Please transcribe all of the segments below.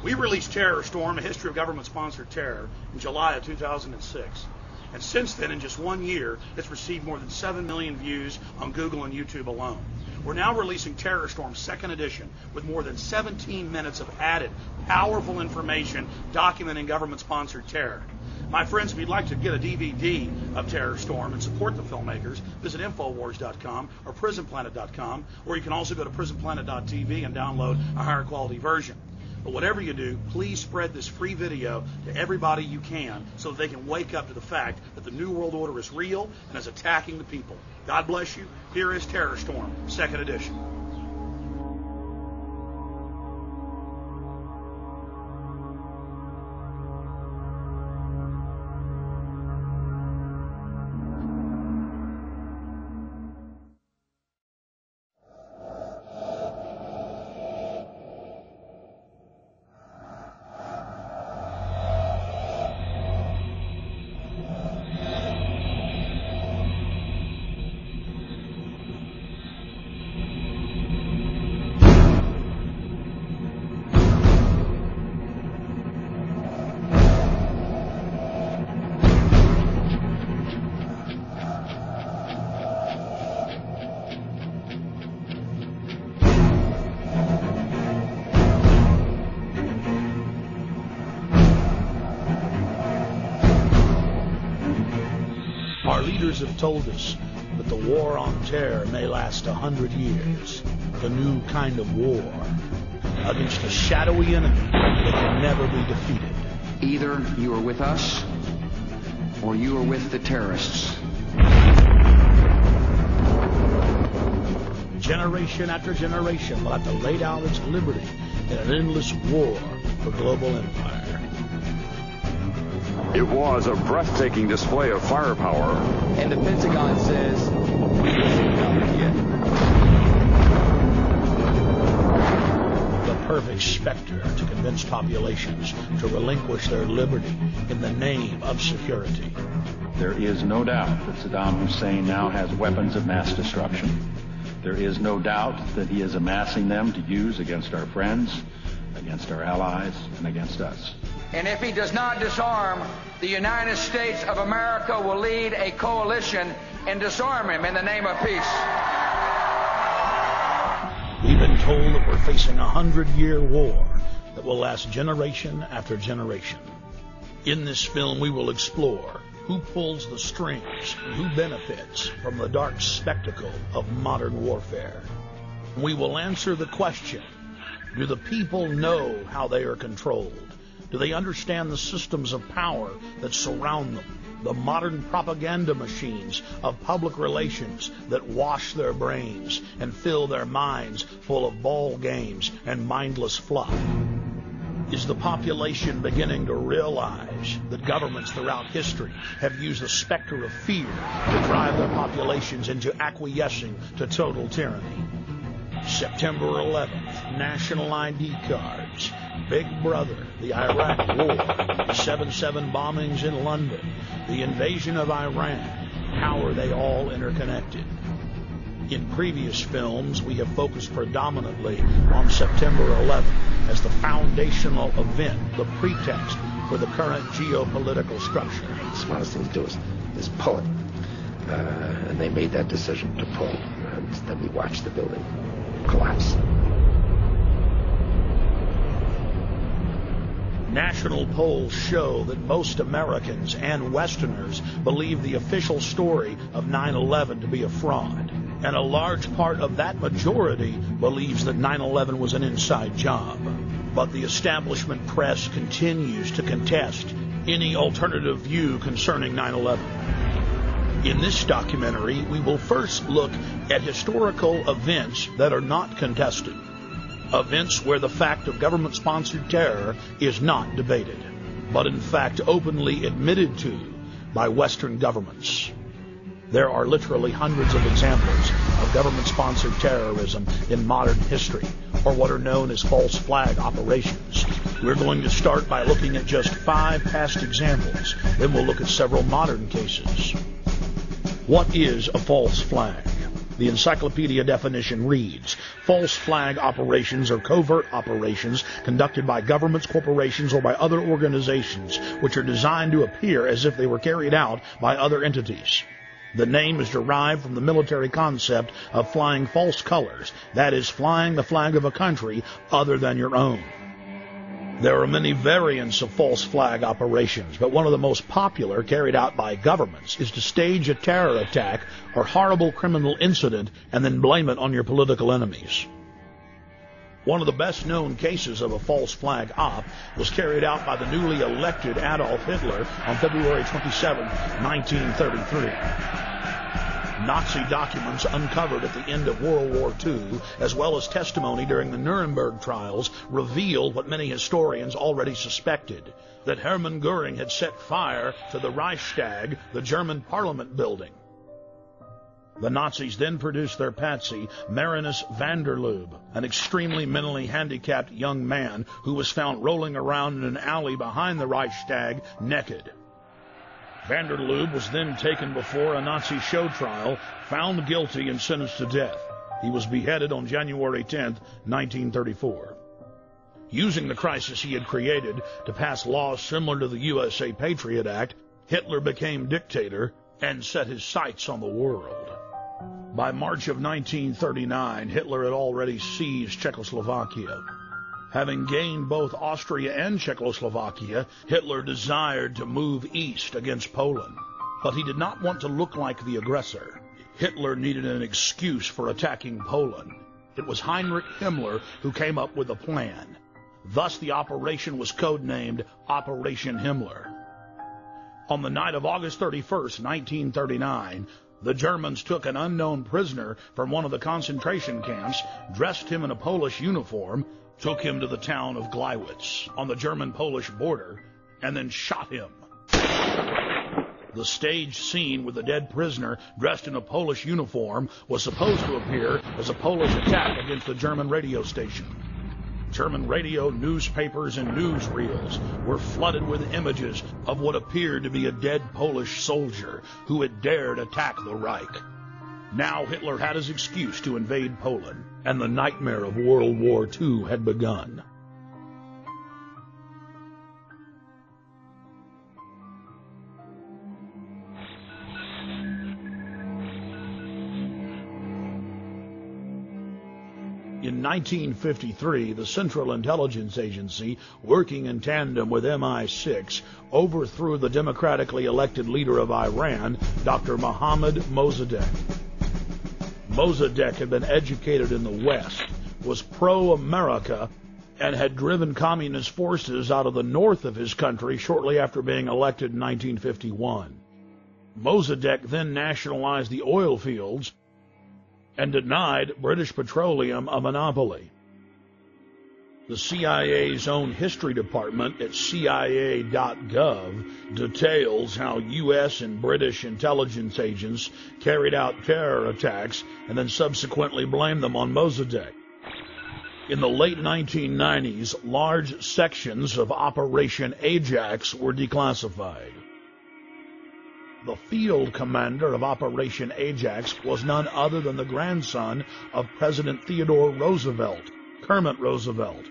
We released Terrorstorm, A History of Government-Sponsored Terror, in July of 2006. And since then, in just 1 year, it's received more than 7 million views on Google and YouTube alone. We're now releasing Terrorstorm 2nd edition with more than 17 minutes of added, powerful information documenting government-sponsored terror. My friends, if you'd like to get a DVD of Terrorstorm and support the filmmakers, visit Infowars.com or PrisonPlanet.com, or you can also go to PrisonPlanet.tv and download a higher quality version. But whatever you do, please spread this free video to everybody you can so that they can wake up to the fact that the New World Order is real and is attacking the people. God bless you. Here is Terrorstorm, 2nd edition. Our leaders have told us that the war on terror may last 100 years. The new kind of war against a shadowy enemy that can never be defeated. Either you are with us or you are with the terrorists. Generation after generation will have to lay down its liberty in an endless war for global empire. It was a breathtaking display of firepower. And the Pentagon says, we will see nothing yet. The perfect specter to convince populations to relinquish their liberty in the name of security. There is no doubt that Saddam Hussein now has weapons of mass destruction. There is no doubt that he is amassing them to use against our friends, against our allies, and against us. And if he does not disarm, the United States of America will lead a coalition and disarm him in the name of peace. We've been told that we're facing a 100-year war that will last generation after generation. In this film, we will explore who pulls the strings and who benefits from the dark spectacle of modern warfare. We will answer the question, do the people know how they are controlled? Do they understand the systems of power that surround them? The modern propaganda machines of public relations that wash their brains and fill their minds full of ball games and mindless fluff? Is the population beginning to realize that governments throughout history have used the specter of fear to drive their populations into acquiescing to total tyranny? September 11th, national ID cards, Big Brother, the Iraq War, the 7/7 bombings in London, the invasion of Iran. How are they all interconnected? In previous films, we have focused predominantly on September 11th as the foundational event, the pretext for the current geopolitical structure. The smartest thing to do is pull it. And they made that decision to pull. And then we watched the building collapse. National polls show that most Americans and Westerners believe the official story of 9/11 to be a fraud. And a large part of that majority believes that 9/11 was an inside job. But the establishment press continues to contest any alternative view concerning 9/11. In this documentary, we will first look at historical events that are not contested. Events where the fact of government-sponsored terror is not debated, but in fact openly admitted to by Western governments. There are literally hundreds of examples of government-sponsored terrorism in modern history, or what are known as false flag operations. We're going to start by looking at just 5 past examples, then we'll look at several modern cases. What is a false flag? The encyclopedia definition reads, false flag operations are covert operations conducted by governments, corporations, or by other organizations which are designed to appear as if they were carried out by other entities. The name is derived from the military concept of flying false colors, that is, flying the flag of a country other than your own. There are many variants of false flag operations, but one of the most popular carried out by governments is to stage a terror attack or horrible criminal incident and then blame it on your political enemies. One of the best-known cases of a false flag op was carried out by the newly elected Adolf Hitler on February 27, 1933. Nazi documents uncovered at the end of World War II, as well as testimony during the Nuremberg trials, revealed what many historians already suspected, that Hermann Goering had set fire to the Reichstag, the German parliament building. The Nazis then produced their patsy, Marinus van der Lubbe, an extremely mentally handicapped young man who was found rolling around in an alley behind the Reichstag naked. Van der Lubbe was then taken before a Nazi show trial, found guilty, and sentenced to death. He was beheaded on January 10, 1934. Using the crisis he had created to pass laws similar to the U.S.A. Patriot Act, Hitler became dictator and set his sights on the world. By March of 1939, Hitler had already seized Czechoslovakia. Having gained both Austria and Czechoslovakia, Hitler desired to move east against Poland. But he did not want to look like the aggressor. Hitler needed an excuse for attacking Poland. It was Heinrich Himmler who came up with a plan. Thus, the operation was codenamed Operation Himmler. On the night of August 31st, 1939, the Germans took an unknown prisoner from one of the concentration camps, dressed him in a Polish uniform, took him to the town of Gleiwitz on the German-Polish border, and then shot him. The staged scene with the dead prisoner dressed in a Polish uniform was supposed to appear as a Polish attack against the German radio station. German radio, newspapers, and newsreels were flooded with images of what appeared to be a dead Polish soldier who had dared attack the Reich. Now Hitler had his excuse to invade Poland, and the nightmare of World War II had begun. In 1953, the Central Intelligence Agency, working in tandem with MI6, overthrew the democratically elected leader of Iran, Dr. Mohammad Mossadegh. Mossadegh had been educated in the West, was pro-America, and had driven communist forces out of the north of his country shortly after being elected in 1951. Mossadegh then nationalized the oil fields and denied British Petroleum a monopoly. The CIA's own history department at CIA.gov details how U.S. and British intelligence agents carried out terror attacks and then subsequently blamed them on Mossadegh. In the late 1990s, large sections of Operation Ajax were declassified. The field commander of Operation Ajax was none other than the grandson of President Theodore Roosevelt, Kermit Roosevelt.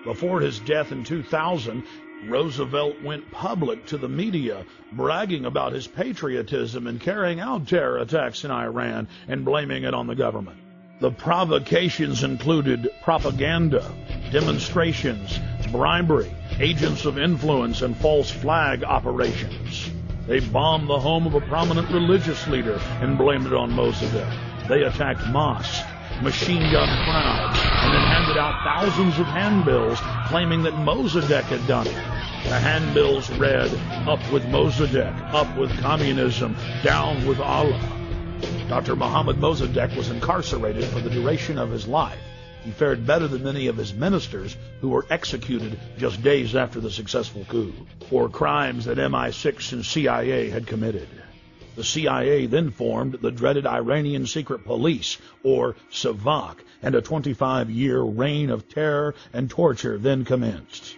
Before his death in 2000, Roosevelt went public to the media, bragging about his patriotism in carrying out terror attacks in Iran and blaming it on the government. The provocations included propaganda, demonstrations, bribery, agents of influence, and false flag operations. They bombed the home of a prominent religious leader and blamed it on Mossadegh. They attacked mosques, machine gun crowds, and then handed out thousands of handbills claiming that Mossadegh had done it. The handbills read, "Up with Mossadegh, up with communism, down with Allah." Dr. Mohammad Mossadegh was incarcerated for the duration of his life. He fared better than many of his ministers who were executed just days after the successful coup for crimes that MI6 and CIA had committed. The CIA then formed the dreaded Iranian Secret Police, or SAVAK, and a 25-year reign of terror and torture then commenced.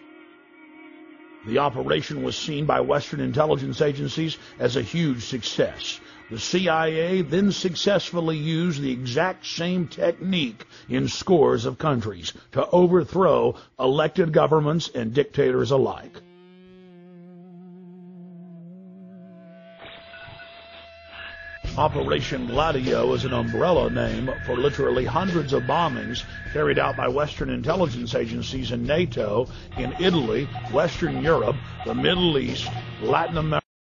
The operation was seen by Western intelligence agencies as a huge success. The CIA then successfully used the exact same technique in scores of countries to overthrow elected governments and dictators alike. Operation Gladio is an umbrella name for literally hundreds of bombings carried out by Western intelligence agencies and NATO in Italy, Western Europe, the Middle East, Latin America,